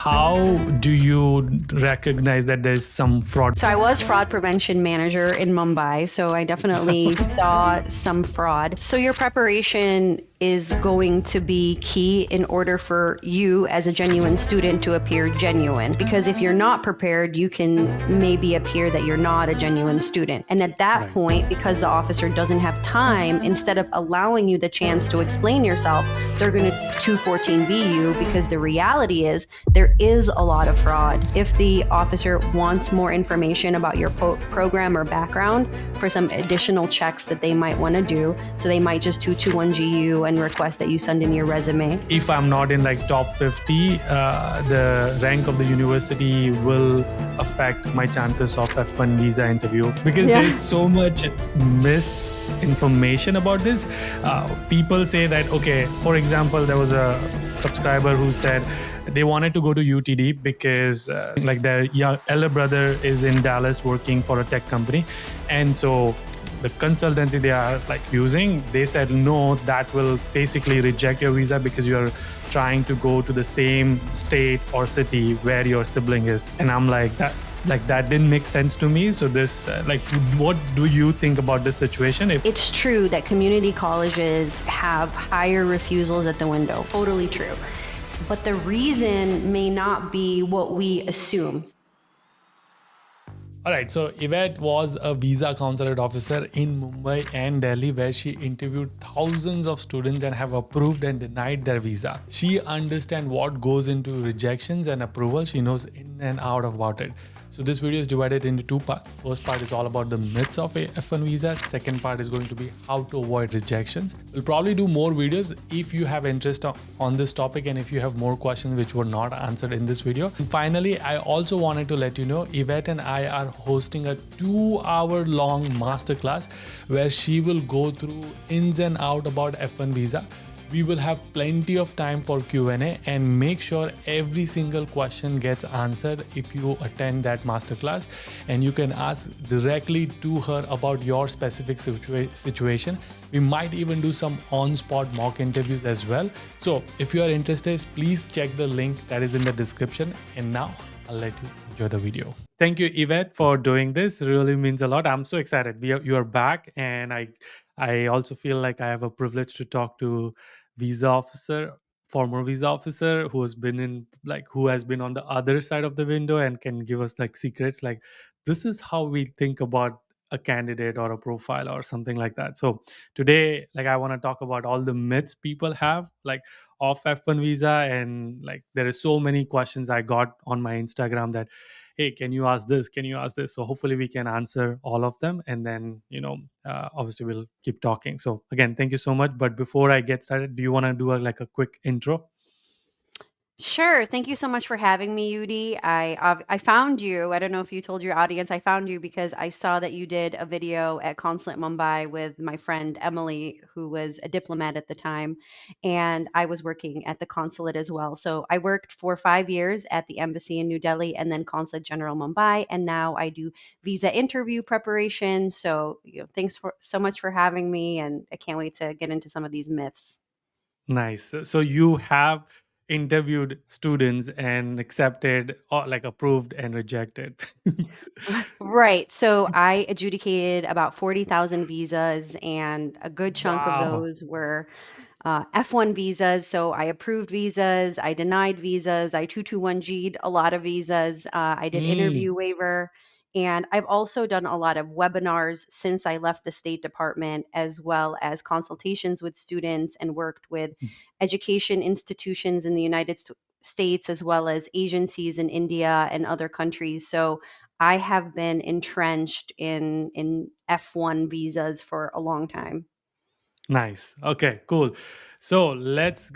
How do you recognize that there's some fraud? So I was fraud prevention manager in Mumbai, so I definitely saw some fraud. So your preparation is going to be key in order for you as a genuine student to appear genuine. Because if you're not prepared, you can maybe appear that you're not a genuine student. And at that Right. point, because the officer doesn't have time, instead of allowing you the chance to explain yourself, they're going to 214B you, because the reality is there is a lot of fraud. If the officer wants more information about your program or background for some additional checks that they might want to do, so they might just 221G you and request that you send in your resume. If I'm not in like top 50, the rank of the university will affect my chances of F1 visa interview, because there's so much misinformation about this. People say that, okay, for example, there was a subscriber who said they wanted to go to UTD because like their elder brother is in Dallas working for a tech company, and so the consultancy they are like using, they said no, that will basically reject your visa because you're trying to go to the same state or city where your sibling is. And I'm like, that didn't make sense to me. So this what do you think about this situation? It's true that community colleges have higher refusals at the window. Totally true. But the reason may not be what we assume. All right, so Yvette was a visa consulate officer in Mumbai and Delhi, where she interviewed thousands of students and have approved and denied their visa. She understands what goes into rejections and approval. She knows in and out about it. So this video is divided into two parts. First part is all about the myths of a F1 visa. Second part is going to be how to avoid rejections. We'll probably do more videos if you have interest on this topic and if you have more questions which were not answered in this video. And finally, I also wanted to let you know Yvette and I are hosting a 2-hour long masterclass where she will go through ins and out about F1 visa. We will have plenty of time for Q&A and make sure every single question gets answered if you attend that masterclass, and you can ask directly to her about your specific situation. We might even do some on-spot mock interviews as well. So if you are interested, please check the link that is in the description. And now I'll let you enjoy the video. Thank you, Yvette, for doing this. It really means a lot. I'm so excited. You are back, and I also feel like I have a privilege to talk to former visa officer who has been who has been on the other side of the window and can give us like secrets, like this is how we think about a candidate or a profile or something like that. So today, like, I want to talk about all the myths people have like of F1 visa, and like there is so many questions I got on my Instagram that, hey, can you ask this, can you ask this? So hopefully we can answer all of them, and then obviously we'll keep talking. So again, thank you so much. But before I get started, do you want to do like a quick intro? Sure. Thank you so much for having me, Yudi. I found you. I don't know if you told your audience. I found you because I saw that you did a video at Consulate Mumbai with my friend Emily, who was a diplomat at the time, and I was working at the consulate as well. So I worked for 5 years at the embassy in New Delhi and then Consulate General Mumbai, and now I do visa interview preparation. So thanks for so much for having me, and I can't wait to get into some of these myths. Nice. So you have interviewed students and accepted or like approved and rejected. Right. So I adjudicated about 40,000 visas, and a good chunk of Wow. those were F1 visas. So I approved visas, I denied visas, I 221G'd a lot of visas, I did Mm. interview waiver. And I've also done a lot of webinars since I left the State Department, as well as consultations with students, and worked with education institutions in the United States, as well as agencies in India and other countries. So I have been entrenched in F1 visas for a long time. Nice. Okay, cool. So let's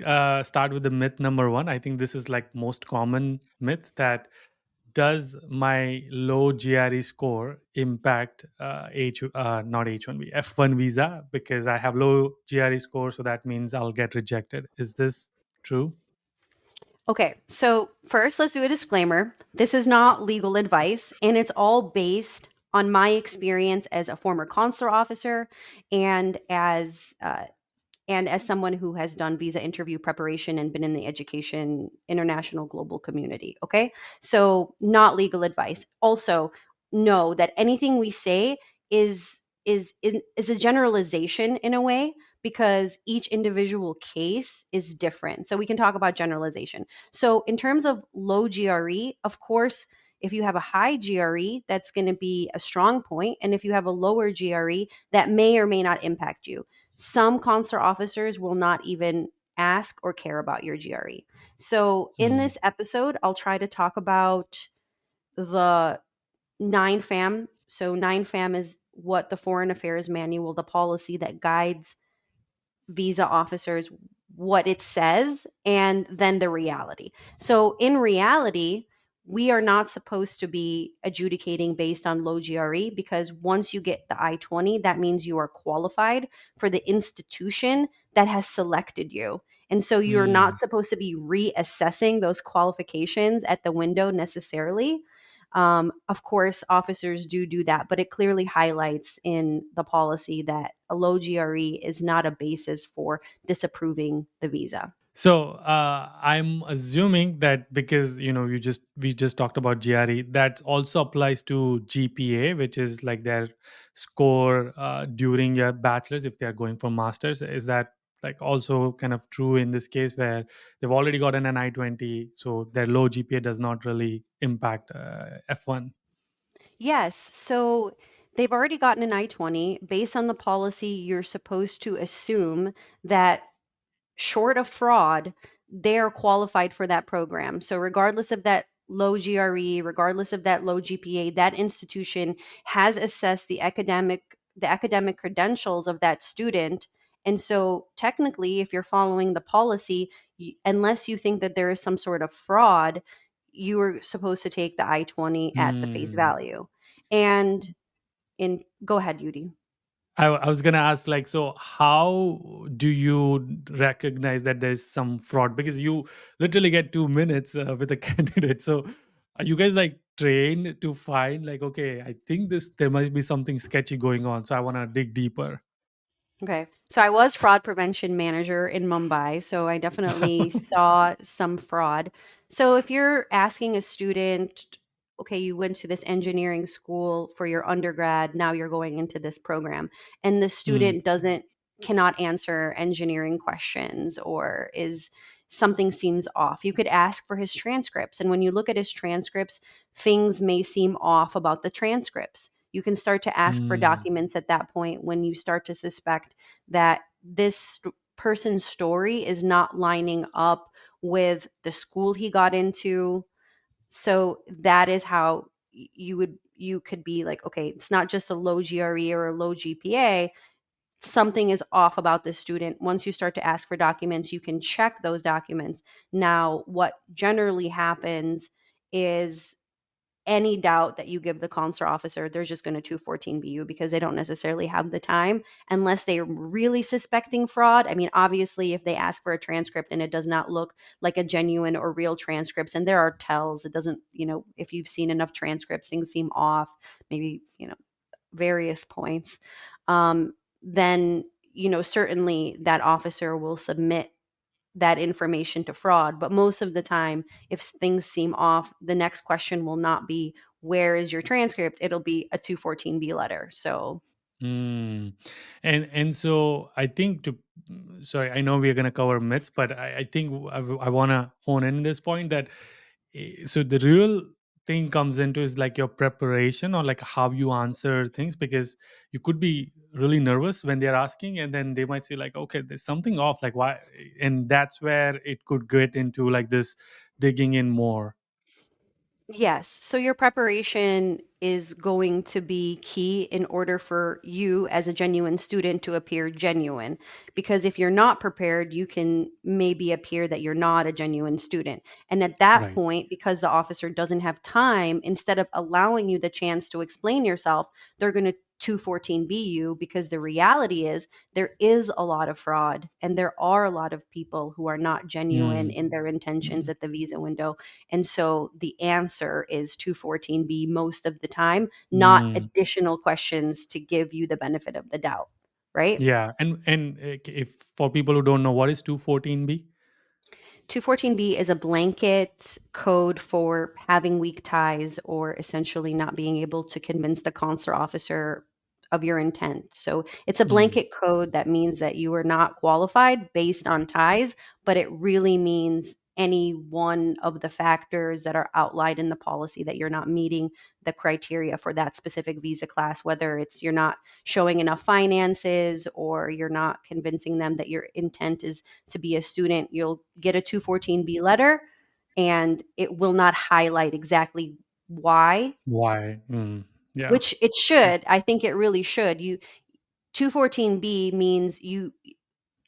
start with the myth number one. I think this is like most common myth, that does my low GRE score impact not H1B, F1 visa, because I have low GRE score, so that means I'll get rejected. Is this true? Okay, so first let's do a disclaimer. This is not legal advice, and it's all based on my experience as a former consular officer and as and as someone who has done visa interview preparation and been in the education international global community. Okay. So, not legal advice. Also, know that anything we say is a generalization in a way, because each individual case is different. So we can talk about generalization. So in terms of low GRE, of course, if you have a high GRE, that's going to be a strong point. And if you have a lower GRE, that may or may not impact you. Some consular officers will not even ask or care about your GRE. So in Mm. this episode, I'll try to talk about the 9FAM. So 9FAM is what the Foreign Affairs Manual, the policy that guides visa officers, what it says, and then the reality. So, in reality, we are not supposed to be adjudicating based on low GRE, because once you get the I-20, that means you are qualified for the institution that has selected you. And so you're not Mm. supposed to be reassessing those qualifications at the window necessarily. Of course, officers do that, but it clearly highlights in the policy that a low GRE is not a basis for disapproving the visa. So I'm assuming that because we just talked about GRE, that also applies to GPA, which is like their score during your bachelor's if they are going for masters. Is that like also kind of true in this case where they've already gotten an I-20, so their low GPA does not really impact F1? Yes, so they've already gotten an I-20. Based on the policy, you're supposed to assume that short of fraud, they're qualified for that program. So regardless of that low GRE, regardless of that low GPA, that institution has assessed the academic credentials of that student. And so technically, if you're following the policy, unless you think that there is some sort of fraud, you are supposed to take the I-20 at the face Hmm. value. And in go ahead, Yudi. I was gonna ask, like, so how do you recognize that there's some fraud? Because you literally get 2 minutes with a candidate. So are you guys like trained to find like, okay, I think this there might be something sketchy going on, so I want to dig deeper. Okay. So I was fraud prevention manager in Mumbai, so I definitely saw some fraud. So if you're asking a student, okay, you went to this engineering school for your undergrad, now you're going into this program, and the Mm, student doesn't cannot answer engineering questions, or is something seems off, you could ask for his transcripts. And when you look at his transcripts, things may seem off about the transcripts. You can start to ask for mm, documents at that point when you start to suspect that this person's story is not lining up with the school he got into. So that is how you could be like, okay, it's not just a low GRE or a low GPA. Something is off about this student. Once you start to ask for documents, you can check those documents. Now, what generally happens is any doubt that you give the consular officer, they're just going to 214B you, because they don't necessarily have the time unless they're really suspecting fraud. I mean, obviously, if they ask for a transcript and it does not look like a genuine or real transcripts, and there are tells, it doesn't, if you've seen enough transcripts, things seem off, maybe, various points, then, certainly that officer will submit that information to fraud. But most of the time, if things seem off, the next question will not be, where is your transcript? It'll be a 214B letter. So, mm. And so I think sorry, I know we're gonna cover myths, but I think I want to hone in this point that so the real thing comes into is like your preparation or like how you answer things, because you could be really nervous when they're asking and then they might say like, okay, there's something off, like why, and that's where it could get into like this digging in more. yes. So your preparation is going to be key in order for you as a genuine student to appear genuine. Because if you're not prepared, you can maybe appear that you're not a genuine student. And at that Right. point, because the officer doesn't have time, instead of allowing you the chance to explain yourself, they're going to 214B you, because the reality is there is a lot of fraud and there are a lot of people who are not genuine Mm, in their intentions mm, at the visa window. And so the answer is 214B most of the time, not mm. additional questions to give you the benefit of the doubt. right? Yeah. And if for people who don't know, what is 214B? 214B is a blanket code for having weak ties or essentially not being able to convince the consular officer of your intent. So it's a Mm, blanket code that means that you are not qualified based on ties, but it really means any one of the factors that are outlined in the policy that you're not meeting the criteria for that specific visa class, whether it's you're not showing enough finances or you're not convincing them that your intent is to be a student. You'll get a 214B letter and it will not highlight exactly why, why? Mm, yeah. which it should. I think it really should. 214B means you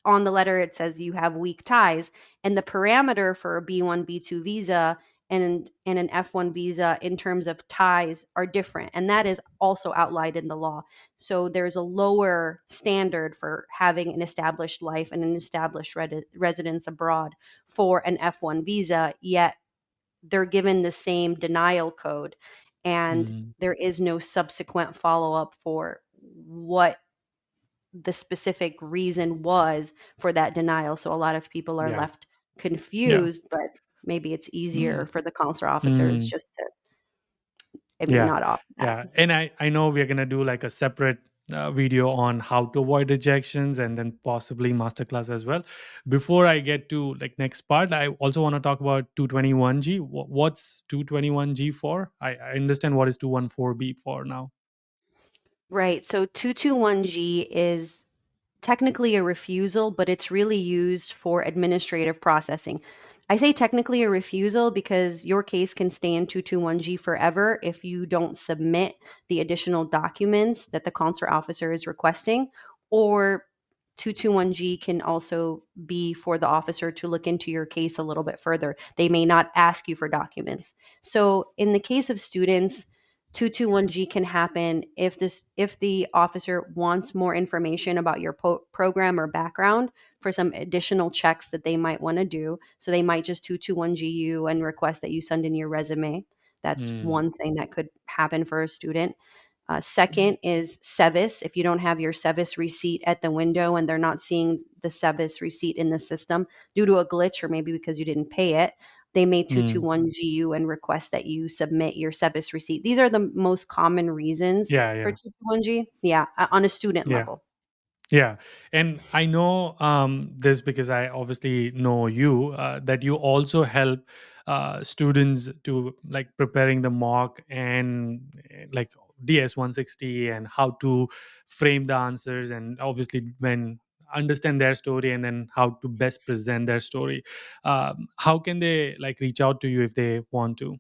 on the letter it says you have weak ties, and the parameter for a B1 B2 visa and an F1 visa in terms of ties are different, and that is also outlined in the law. So there's a lower standard for having an established life and an established residence abroad for an F1 visa, yet they're given the same denial code, and Mm, there is no subsequent follow-up for what the specific reason was for that denial. So a lot of people are yeah. left Yeah. confused, but maybe it's easier Mm, for the consular officers mm. just to, I mean, Yeah, not off that. yeah, and I know we're gonna do like a separate video on how to avoid rejections, and then possibly masterclass as well. Before I get to like next part, I also want to talk about 221G. What's 221G for? I understand what is 214B for now. Right. So 221G is technically a refusal, but it's really used for administrative processing. I say technically a refusal because your case can stay in 221G forever if you don't submit the additional documents that the consular officer is requesting, or 221G can also be for the officer to look into your case a little bit further. They may not ask you for documents. So in the case of students, 221G can happen if the officer wants more information about your program or background for some additional checks that they might want to do. So they might just 221G you and request that you send in your resume. That's Mm, one thing that could happen for a student. Second is SEVIS. If you don't have your SEVIS receipt at the window and they're not seeing the SEVIS receipt in the system due to a glitch or maybe because you didn't pay it, they may mm. 221G you and request that you submit your SEVIS receipt. These are the most common reasons Yeah, for yeah, 221G. Yeah, on a student yeah. level. Yeah, and I know this because I obviously know you that you also help students to like preparing the mock and like DS 160 and how to frame the answers and obviously when understand their story and then how to best present their story. How can they like reach out to you if they want to?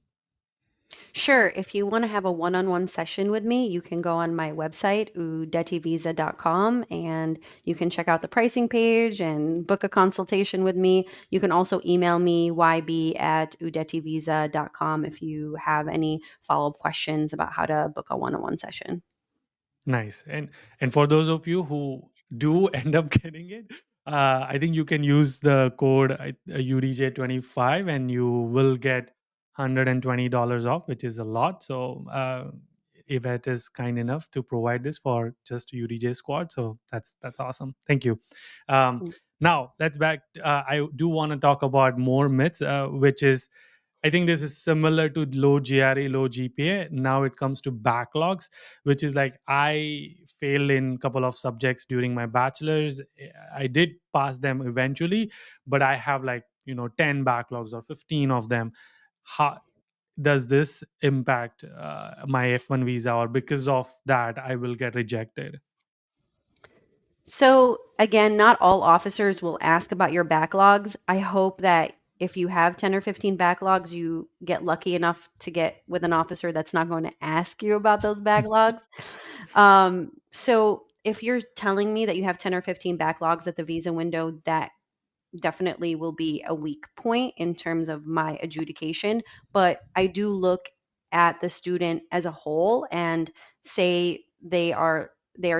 Sure. If you want to have a one-on-one session with me, you can go on my website, udetivisa.com, and you can check out the pricing page and book a consultation with me. You can also email me, yb@udetivisa.com, if you have any follow-up questions about how to book a one-on-one session. Nice. And for those of you who do end up getting it, I think you can use the code UDJ25 and you will get $120 off, which is a lot. So Yvette is kind enough to provide this for just UDJ squad. So that's awesome. Thank you. Um, Now let's back. I do want to talk about more myths, which is I think this is similar to low GRE, low GPA. Now it comes to backlogs, which is like I failed in a couple of subjects during my bachelor's. I did pass them eventually, but I have like 10 backlogs or 15 of them. How does this impact my F1 visa, or because of that I will get rejected? So, again, not all officers will ask about your backlogs. I hope that if you have 10 or 15 backlogs, you get lucky enough to get with an officer that's not going to ask you about those backlogs. So, if you're telling me that you have 10 or 15 backlogs at the visa window, that definitely will be a weak point in terms of my adjudication. But I do look at the student as a whole and say they are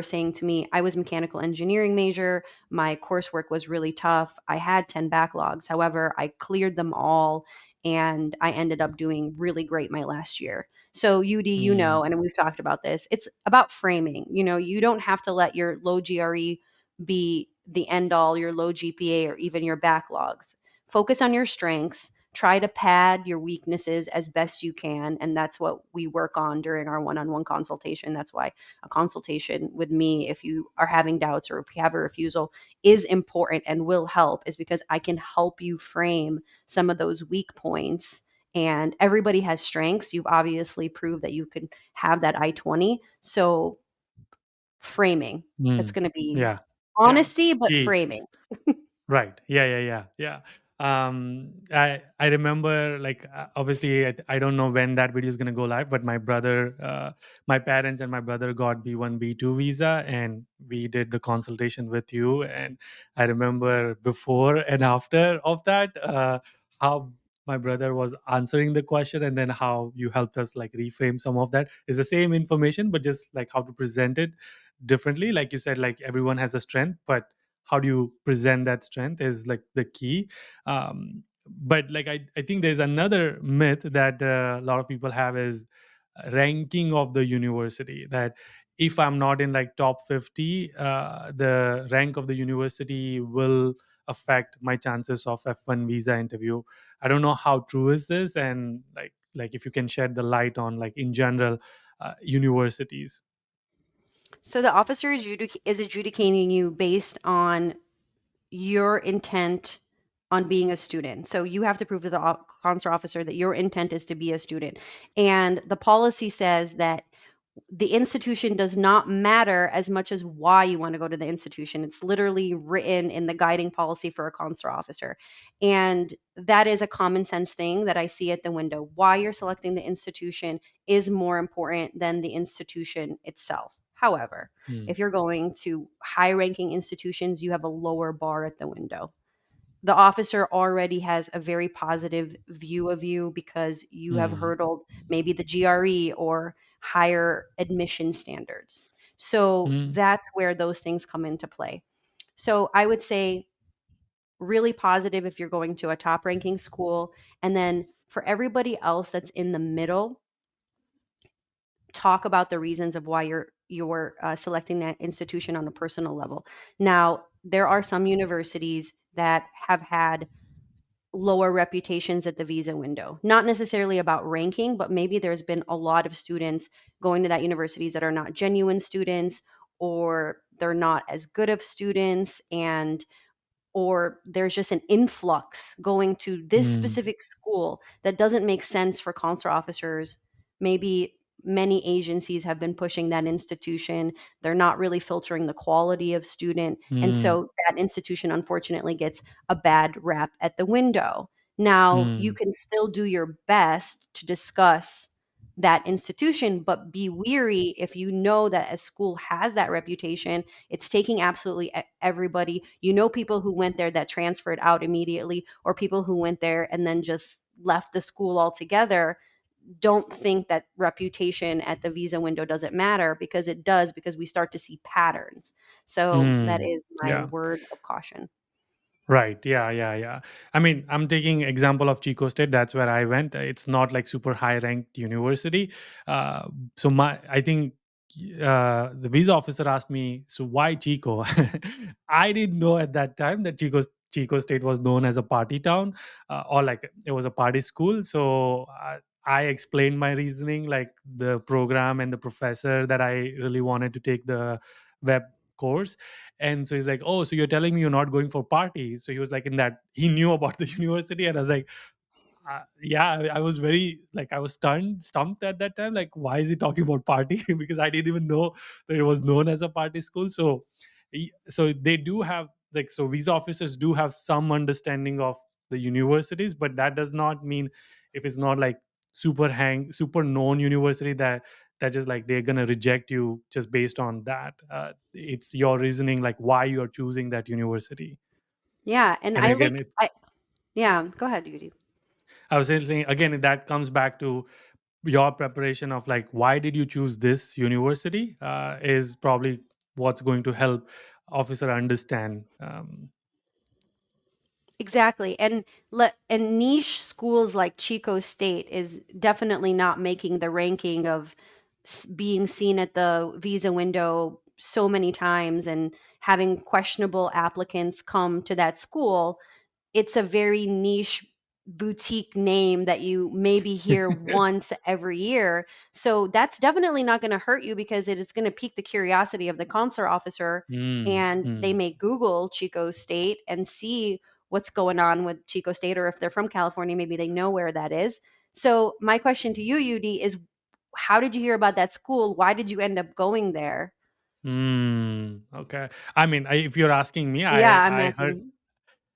saying to me, I was mechanical engineering major, my coursework was really tough, I had 10 backlogs, however I cleared them all, and I ended up doing really great my last year. So, Yudi, you Mm, know, and we've talked about this, it's about framing. You know, you don't have to let your low GRE be the end all, your low GPA, or even your backlogs. Focus on your strengths. Try to pad your weaknesses as best you can. And that's what we work on during our one on one consultation. That's why a consultation with me, if you are having doubts or if you have a refusal, is important and will help, is because I can help you frame some of those weak points. And everybody has strengths. You've obviously proved that you can have that I-20. So, framing, it's mm. going to be Yeah. Yeah. honesty, but Key. framing. Right. Yeah. Yeah. Yeah. Yeah. I remember, like, obviously I don't know when that video is gonna go live, but my parents and my brother got B1 B2 visa, and we did the consultation with you. And I remember before and after of that, how my brother was answering the question, and then how you helped us like reframe some of that. Is the same information, but just like how to present it differently. Like you said, like everyone has a strength, but how do you present that strength is like the key. But like I think there's another myth that a lot of people have is ranking of the university, that if I'm not in like top 50, the rank of the university will affect my chances of F1 visa interview. I don't know how true is this, and like if you can shed the light on like in general universities. So the officer is adjudicating you based on your intent on being a student. So you have to prove to the consular officer that your intent is to be a student. And the policy says that the institution does not matter as much as why you want to go to the institution. It's literally written in the guiding policy for a consular officer. And that is a common sense thing that I see at the window. Why you're selecting the institution is more important than the institution itself. However, Hmm. if you're going to high ranking institutions, you have a lower bar at the window. The officer already has a very positive view of you because you have Hmm. hurdled maybe the GRE or higher admission standards. So Hmm. that's where those things come into play. So I would say really positive if you're going to a top ranking school. And then for everybody else that's in the middle, talk about the reasons of why you're selecting that institution on a personal level. Now, there are some universities that have had lower reputations at the visa window. Not necessarily about ranking, but maybe there's been a lot of students going to that universities that are not genuine students, or they're not as good of students, and or there's just an influx going to this Hmm. specific school that doesn't make sense for consular officers. Maybe many agencies have been pushing that institution. They're not really filtering the quality of student. And Hmm. so that institution unfortunately gets a bad rap at the window. Now, you Hmm. can still do your best to discuss that institution, but be weary if you know that a school has that reputation. It's taking absolutely everybody. You know, people who went there that transferred out immediately, or people who went there and then just left the school altogether. Don't think that reputation at the visa window doesn't matter, because it does, because we start to see patterns. So that Hmm. is my Yeah. word of caution. Right. Yeah. Yeah. Yeah. I mean, I'm taking example of Chico State. That's where I went. It's not like super high ranked university. So I think the visa officer asked me, so why Chico? I didn't know at that time that Chico State was known as a party town, or like it was a party school. So I explained my reasoning, like the program and the professor that I really wanted to take the web course. And so he's like, oh, so you're telling me you're not going for parties? So he was like, in that he knew about the university. And I was like, yeah, I was very like, I was stumped at that time. Like, why is he talking about party? Because I didn't even know that it was known as a party school. So, so they do have like, so visa officers do have some understanding of the universities, but that does not mean if it's not like super known university that just like they're gonna reject you just based on that. It's your reasoning, like why you're choosing that university. Yeah, and And I again, like I yeah, go ahead, Judy. I was saying again, that comes back to your preparation of like why did you choose this university is probably what's going to help officer understand. Exactly. And niche schools like Chico State is definitely not making the ranking of being seen at the visa window so many times and having questionable applicants come to that school. It's a very niche boutique name that you maybe hear once every year. So that's definitely not going to hurt you because it is going to pique the curiosity of the consular officer, Mm, and they mm, may Google Chico State and see what's going on with Chico State, or if they're from California, maybe they know where that is. So my question to you, Yudi, is how did you hear about that school? Why did you end up going there? okay. I mean, if you're asking me, Yeah, I'm I heard. asking.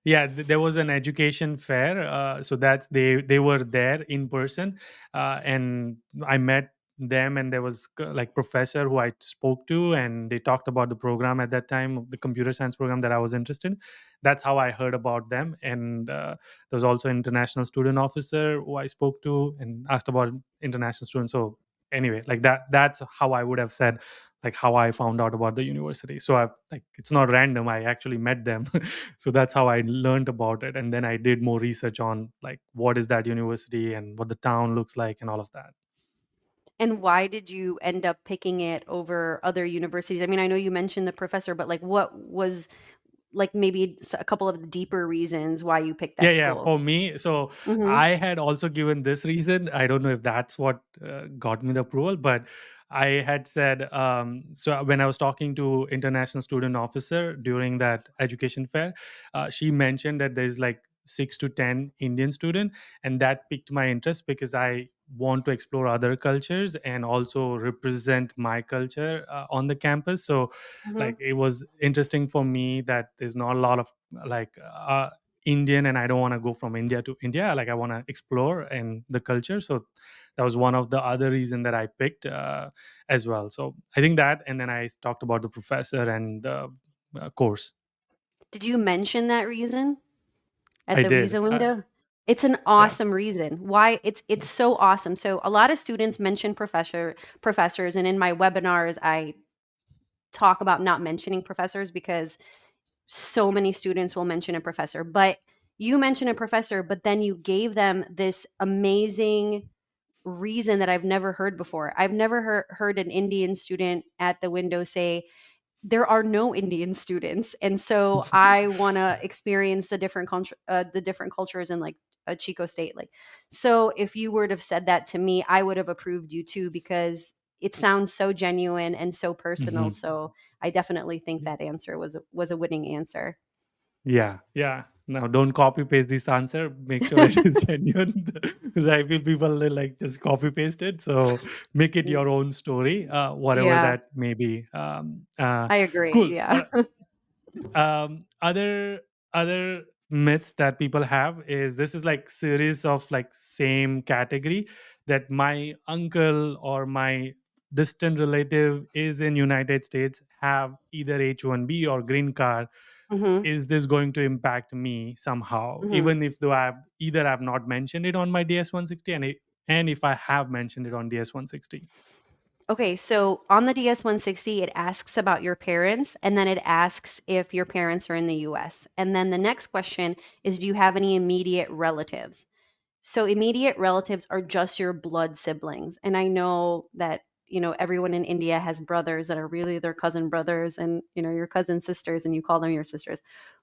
Yeah, there was an education fair, so that's they were there in person, and I met them, and there was like professor who I spoke to, and they talked about the program at that time, the computer science program that I was interested in. That's how I heard about them, and there was also an international student officer who I spoke to and asked about international students. So anyway, like that's how I would have said, like how I found out about the university. So I, like, it's not random, I actually met them. So that's how I learned about it, and then I did more research on like what is that university and what the town looks like and all of that. And why did you end up picking it over other universities? I mean, I know you mentioned the professor, but like what was like maybe a couple of the deeper reasons why you picked Yeah, that yeah. school? For me, so Mhm. I had also given this reason. I don't know if that's what got me the approval, but I had said, so when I was talking to international student officer during that education fair, she mentioned that there's like 6 to 10 Indian student, and that piqued my interest because I want to explore other cultures and also represent my culture on the campus. So Mhm. like it was interesting for me that there's not a lot of like Indian, and I don't want to go from India to India. Like I want to explore and the culture. So that was one of the other reason that I picked as well. So I think that, and then I talked about the professor and the course. Did you mention that reason at I the did. visa window? It's an Yeah. awesome reason. Why it's so awesome. So a lot of students mention professors, and in my webinars I talk about not mentioning professors because so many students will mention a professor. But you mentioned a professor, but then you gave them this amazing reason that I've never heard before. I've never heard an Indian student at the window say, there are no Indian students, and so I want to experience the different cultures in like a Chico State. Like, so if you would have said that to me, I would have approved you too because it sounds so genuine and so personal. Mhm. So I definitely think that answer was a winning answer. Yeah, yeah. Now don't copy paste this answer. Make sure it is genuine, because I feel people like just copy paste it. So make it your own story, whatever Yeah, that may be. I agree. Cool. Yeah. Other myths that people have is this is like series of like same category, that my uncle or my distant relative is in United States, have either H1B or green card. Mhm. Is this going to impact me somehow, Mhm. even if though I've not mentioned it on my DS-160, and if I have mentioned it on DS-160? Okay, so on the DS-160, it asks about your parents, and then it asks if your parents are in the US. And then the next question is, do you have any immediate relatives? So immediate relatives are just your blood siblings. And I know that, everyone in India has brothers that are really their cousin brothers and, your cousin sisters, and you call them your sisters.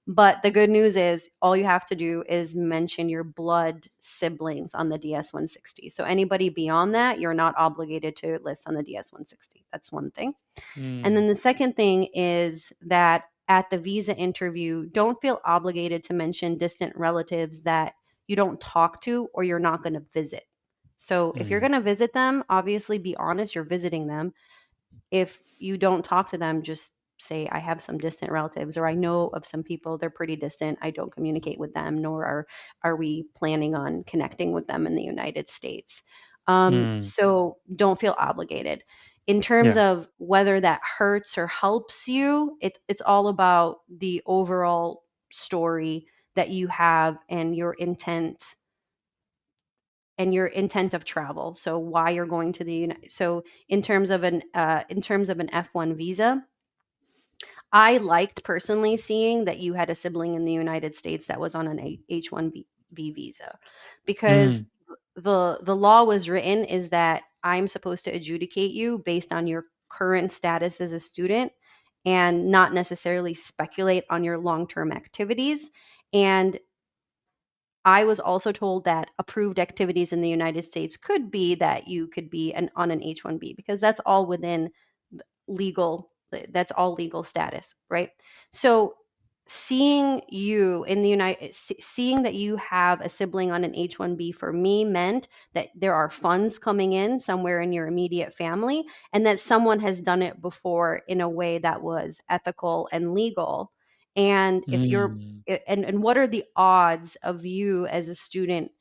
But the good news is all you have to do is mention your blood siblings on the DS-160. So anybody beyond that, you're not obligated to list on the DS-160. That's one thing. And then Hmm. the second thing is that at the visa interview, don't feel obligated to mention distant relatives that you don't talk to or you're not going to visit. So if you're Hmm. going to visit them, obviously be honest, you're visiting them. If you don't talk to them, just say, I have some distant relatives, or I know of some people, they're pretty distant. I don't communicate with them, nor are we planning on connecting with them in the United States. Hmm. So don't feel obligated. In terms Yeah. of whether that hurts or helps you, it's all about the overall story that you have and your intent of travel. So why you're going to the United. So in terms of an F1 visa, I liked personally seeing that you had a sibling in the United States that was on an H-1B visa, because Mm, the law was written is that I'm supposed to adjudicate you based on your current status as a student and not necessarily speculate on your long-term activities. And I was also told that approved activities in the United States could be that you could be on an H-1B, because that's all within legal, that's all legal status, right? So seeing you in the seeing that you have a sibling on an H-1B for me meant that there are funds coming in somewhere in your immediate family, and that someone has done it before in a way that was ethical and legal. And if you're mm, and what are the odds of you as a student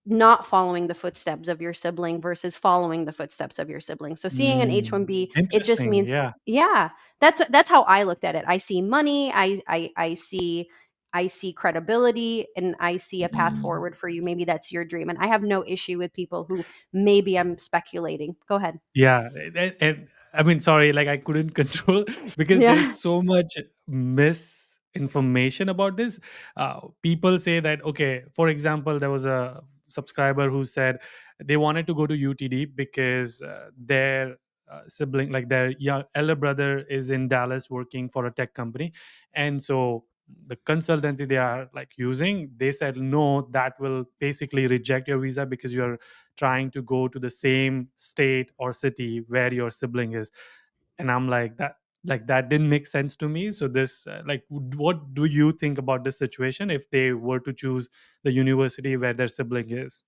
not following the footsteps of your sibling versus following the footsteps of your sibling? So seeing an mm. H-1B, it just Interesting. means, Yeah. yeah, that's how I looked at it. I see money, I see credibility, and I see a path Mm. forward for you. Maybe that's your dream. And I have no issue with people who, maybe I'm speculating. Go ahead. Yeah, and I mean, sorry, like I couldn't control because there's Yeah. so much misinformation about this. People say that, okay, for example, there was a subscriber who said they wanted to go to UTD because their sibling, like their young elder brother, is in Dallas working for a tech company, and so the consultancy they are like using, they said no, that will basically reject your visa because you are trying to go to the same state or city where your sibling is. And I'm like, that didn't make sense to me. So this what do you think about this situation if they were to choose the university where their sibling is?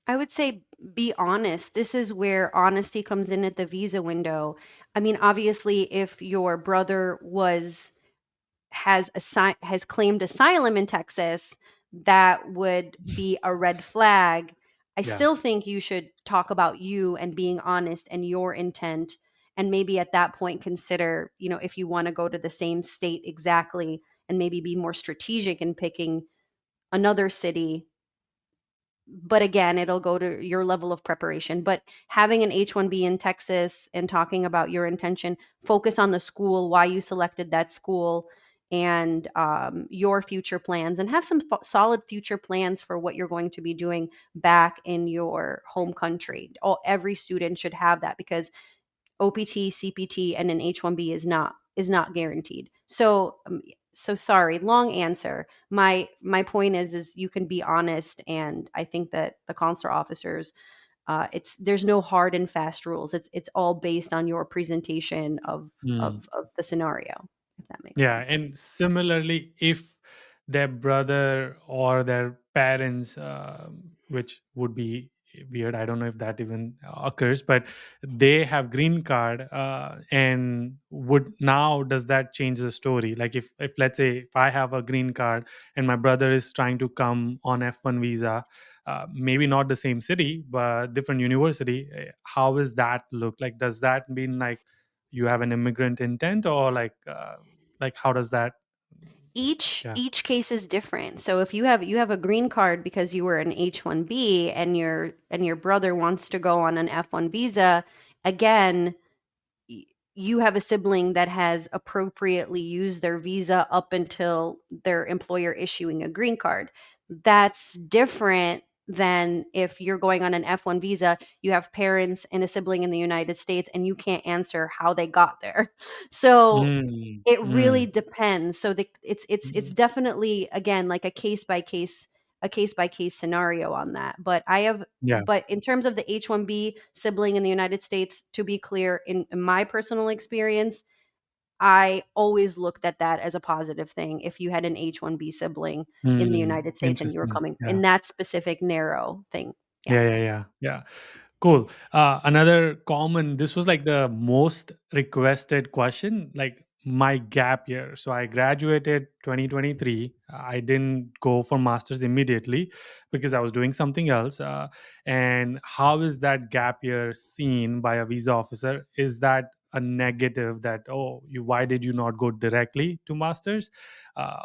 I would say be honest. This is where honesty comes in at the visa window. I mean, obviously, if your brother has claimed asylum in Texas, that would be a red flag. I Yeah. still think you should talk about you and being honest and your intent, and maybe at that point consider, if you want to go to the same state exactly, and maybe be more strategic in picking another city. But again, it'll go to your level of preparation. But having an H-1B in Texas and talking about your intention, focus on the school, why you selected that school, and your future plans, and have some solid future plans for what you're going to be doing back in your home country. Every student should have that, because OPT, CPT, and an H-1B is not guaranteed. So sorry, long answer. My point is you can be honest, and I think that the consular officers, it's there's no hard and fast rules. It's all based on your presentation of Mm. of the scenario, if that makes Yeah, sense. and similarly, if their brother or their parents, which would be weird, I don't know if that even occurs, but they have green card, and would now does that change the story? Like if let's say if I have a green card and my brother is trying to come on F1 visa, maybe not the same city but different university, how does that look like? Does that mean like you have an immigrant intent, or like how does that? each Yeah. each case is different. So if you have a green card because you were an H-1B, and your brother wants to go on an F-1 visa, again, you have a sibling that has appropriately used their visa up until their employer issuing a green card. That's different than if you're going on an F-1 visa, you have parents and a sibling in the United States, and you can't answer how they got there. So Mm, it really mm, depends. So it's mm. definitely, again, like a case by case scenario on that. Yeah. But in terms of the H-1B sibling in the United States, to be clear, in my personal experience, I always looked at that as a positive thing. If you had an H-1B sibling in the Mm, United States and you were interesting. coming Yeah. in that specific narrow thing. Yeah. Yeah. Cool. Another common, this was like the most requested question, like my gap year. So I graduated 2023. I didn't go for masters immediately because I was doing something else. And how is that gap year seen by a visa officer? Is that a negative that, oh, why did you not go directly to masters?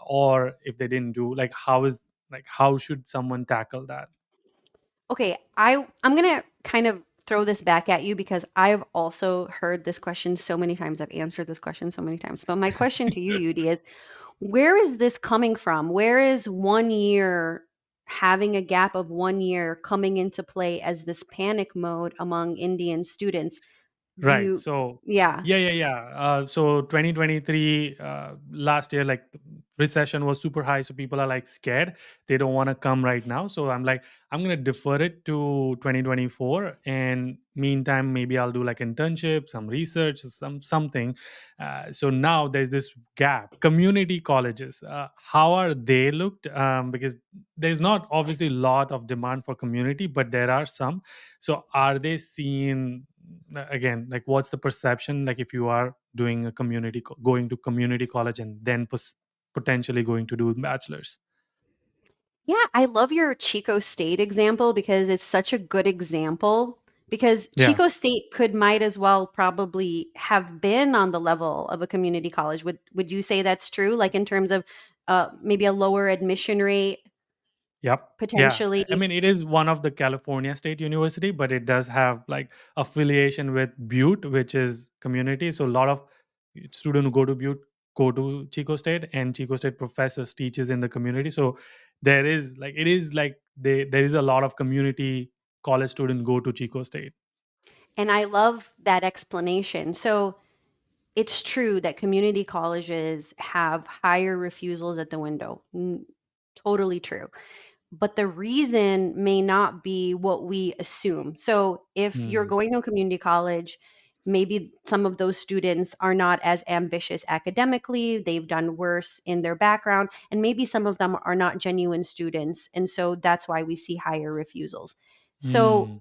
Or if they didn't do, like, how should someone tackle that? Okay, I'm gonna kind of throw this back at you because I've also heard this question so many times. I've answered this question so many times. But my question to you, Yudi, is where is this coming from? Where is 1 year, having a gap of 1 year, coming into play as this panic mode among Indian students? Do Right. you, So yeah. yeah. So 2023 last year, like the recession was super high, so people are like scared. They don't want to come right now. So I'm like, I'm gonna defer it to 2024, and meantime, maybe I'll do like internship, some research, something. So now there's this gap. Community colleges, how are they looked? Because there's not obviously a lot of demand for community, but there are some. So are they seen again, like what's the perception, like if you are doing a going to community college and then potentially going to do bachelor's? Yeah, I love your Chico State example because it's such a good example. Because Yeah. Chico State could might as well probably have been on the level of a community college. Would you say that's true? Like in terms of maybe a lower admission rate Yep. Yeah. I potentially? mean, it is one of the California State University, but it does have like affiliation with Butte, which is community. So a lot of students who go to Butte go to Chico State, and Chico State professors teaches in the community. So there is like it is like there is a lot of community college student go to Chico State. And I love that explanation. So it's true that community colleges have higher refusals at the window. Totally true. But the reason may not be what we assume. So if you're Mm. going to a community college, maybe some of those students are not as ambitious academically, they've done worse in their background, and maybe some of them are not genuine students. And so that's why we see higher refusals. So Mm.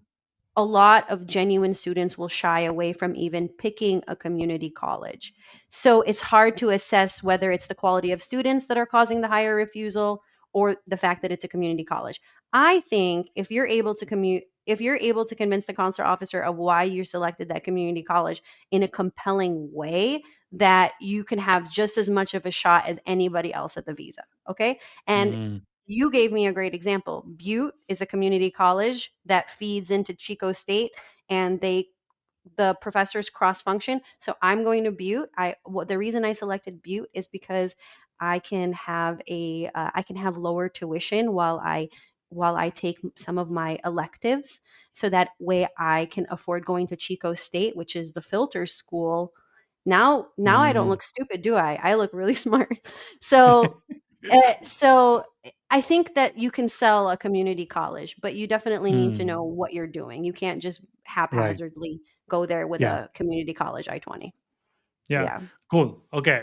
a lot of genuine students will shy away from even picking a community college. So it's hard to assess whether it's the quality of students that are causing the higher refusal or the fact that it's a community college. I think if you're able to convince the consular officer of why you selected that community college in a compelling way, that you can have just as much of a shot as anybody else at the visa. Okay? And Mm. you gave me a great example. Butte is a community college that feeds into Chico State, and the professors cross function. So I'm going to Butte. The reason I selected Butte is because I can have lower tuition while I take some of my electives. So that way I can afford going to Chico State, which is the filter school. Now I don't Mm. look stupid, do I? I look really smart. So so I think that you can sell a community college, but you definitely need to know Mm. what you're doing. You can't just Right. haphazardly go there with Yeah. a community college I-20. Yeah. Yeah. Cool. Okay.